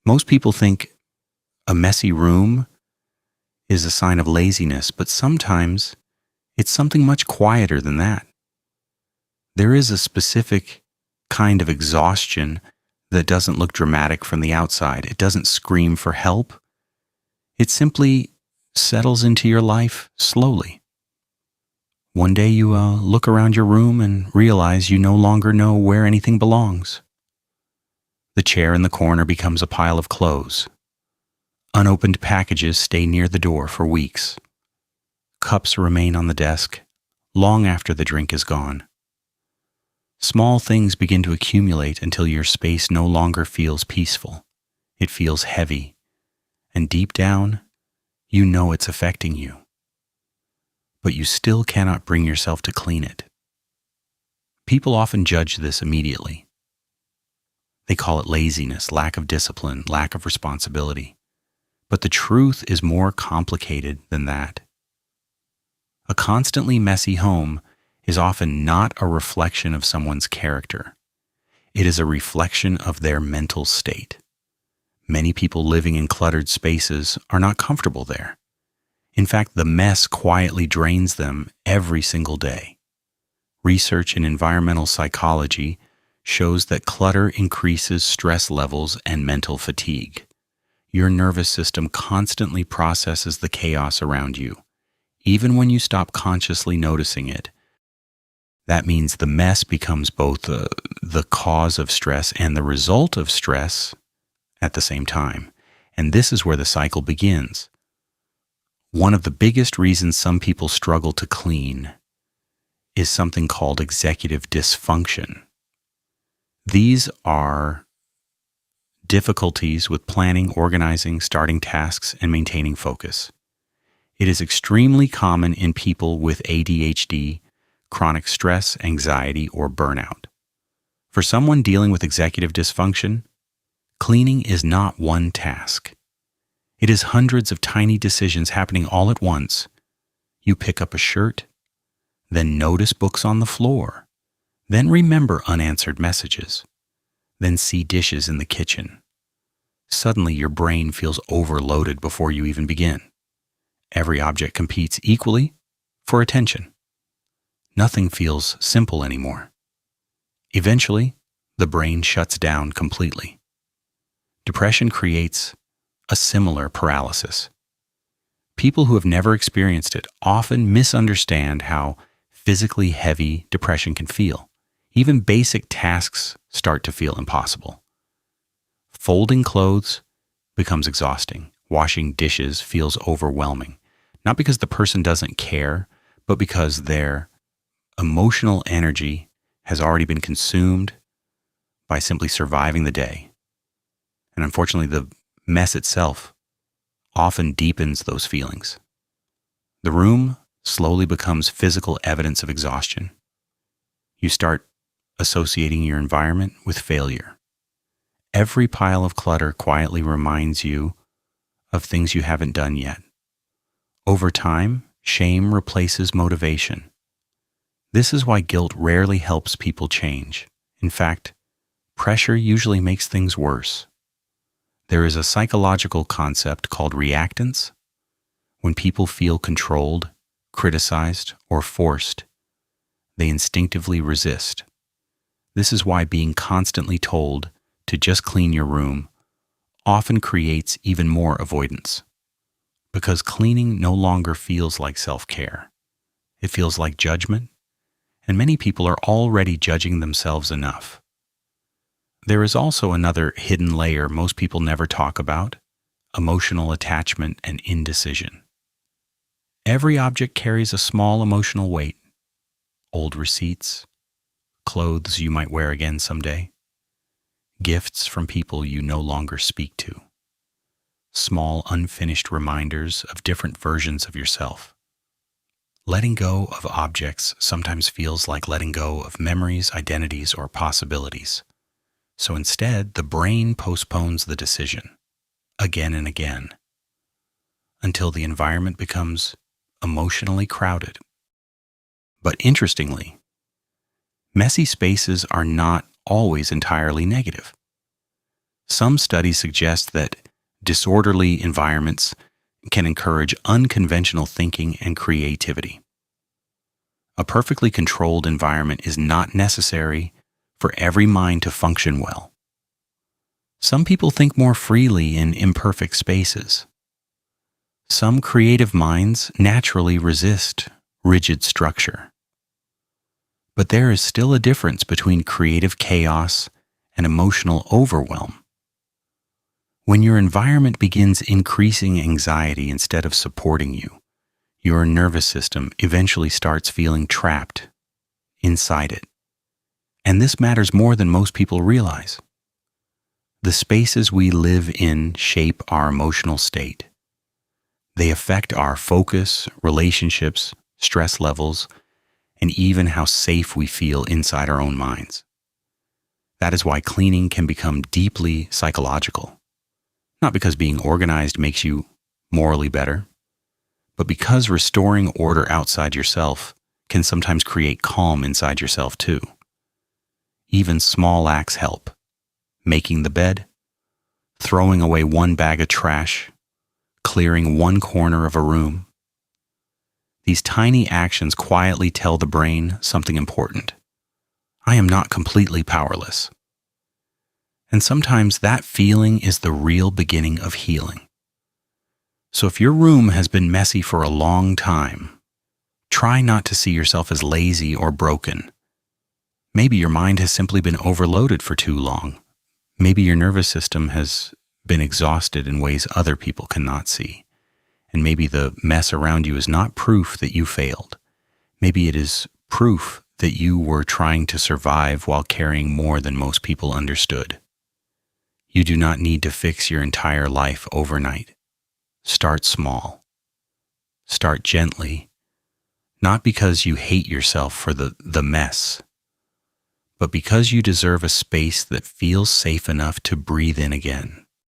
Most people think a messy room is a sign of laziness, but sometimes it's something much quieter than that. There is a specific kind of exhaustion that doesn't look dramatic from the outside. It doesn't scream for help. It simply settles into your life slowly. One day you look around your room and realize you no longer know where anything belongs. The chair in the corner becomes a pile of clothes. Unopened packages stay near the door for weeks. Cups remain on the desk long after the drink is gone. Small things begin to accumulate until your space no longer feels peaceful. It feels heavy, and deep down, you know it's affecting you. But you still cannot bring yourself to clean it. People often judge this immediately. They call it laziness, lack of discipline, lack of responsibility. But the truth is more complicated than that. A constantly messy home is often not a reflection of someone's character. It is a reflection of their mental state. Many people living in cluttered spaces are not comfortable there. In fact, the mess quietly drains them every single day. Research in environmental psychology shows that clutter increases stress levels and mental fatigue. Your nervous system constantly processes the chaos around you, even when you stop consciously noticing it. That means the mess becomes both the cause of stress and the result of stress at the same time. And this is where the cycle begins. One of the biggest reasons some people struggle to clean is something called executive dysfunction. These are difficulties with planning, organizing, starting tasks, and maintaining focus. It is extremely common in people with ADHD, chronic stress, anxiety, or burnout. For someone dealing with executive dysfunction, cleaning is not one task. It is hundreds of tiny decisions happening all at once. You pick up a shirt, then notice books on the floor, then remember unanswered messages, then see dishes in the kitchen. Suddenly your brain feels overloaded before you even begin. Every object competes equally for attention. Nothing feels simple anymore. Eventually, the brain shuts down completely. Depression creates a similar paralysis. People who have never experienced it often misunderstand how physically heavy depression can feel. Even basic tasks start to feel impossible. Folding clothes becomes exhausting. Washing dishes feels overwhelming. Not because the person doesn't care, but because their emotional energy has already been consumed by simply surviving the day. And unfortunately, the mess itself often deepens those feelings. The room slowly becomes physical evidence of exhaustion. You start associating your environment with failure. Every pile of clutter quietly reminds you of things you haven't done yet. Over time, shame replaces motivation. This is why guilt rarely helps people change. In fact, pressure usually makes things worse. There is a psychological concept called reactance. When people feel controlled, criticized, or forced, they instinctively resist. This is why being constantly told to just clean your room often creates even more avoidance. Because cleaning no longer feels like self-care. It feels like judgment, and many people are already judging themselves enough. There is also another hidden layer most people never talk about: emotional attachment and indecision. Every object carries a small emotional weight. Old receipts, clothes you might wear again someday, gifts from people you no longer speak to, small unfinished reminders of different versions of yourself. Letting go of objects sometimes feels like letting go of memories, identities, or possibilities. So instead, the brain postpones the decision again and again until the environment becomes emotionally crowded. But interestingly, messy spaces are not always entirely negative. Some studies suggest that disorderly environments can encourage unconventional thinking and creativity. A perfectly controlled environment is not necessary for every mind to function well. Some people think more freely in imperfect spaces. Some creative minds naturally resist rigid structure. But there is still a difference between creative chaos and emotional overwhelm. When your environment begins increasing anxiety instead of supporting you, your nervous system eventually starts feeling trapped inside it. And this matters more than most people realize. The spaces we live in shape our emotional state. They affect our focus, relationships, stress levels, and even how safe we feel inside our own minds. That is why cleaning can become deeply psychological. Not because being organized makes you morally better, but because restoring order outside yourself can sometimes create calm inside yourself too. Even small acts help. Making the bed, throwing away one bag of trash, clearing one corner of a room. These tiny actions quietly tell the brain something important. I am not completely powerless. And sometimes that feeling is the real beginning of healing. So if your room has been messy for a long time, try not to see yourself as lazy or broken. Maybe your mind has simply been overloaded for too long. Maybe your nervous system has been exhausted in ways other people cannot see. And maybe the mess around you is not proof that you failed. Maybe it is proof that you were trying to survive while carrying more than most people understood. You do not need to fix your entire life overnight. Start small. Start gently, not because you hate yourself for the mess, but because you deserve a space that feels safe enough to breathe in again.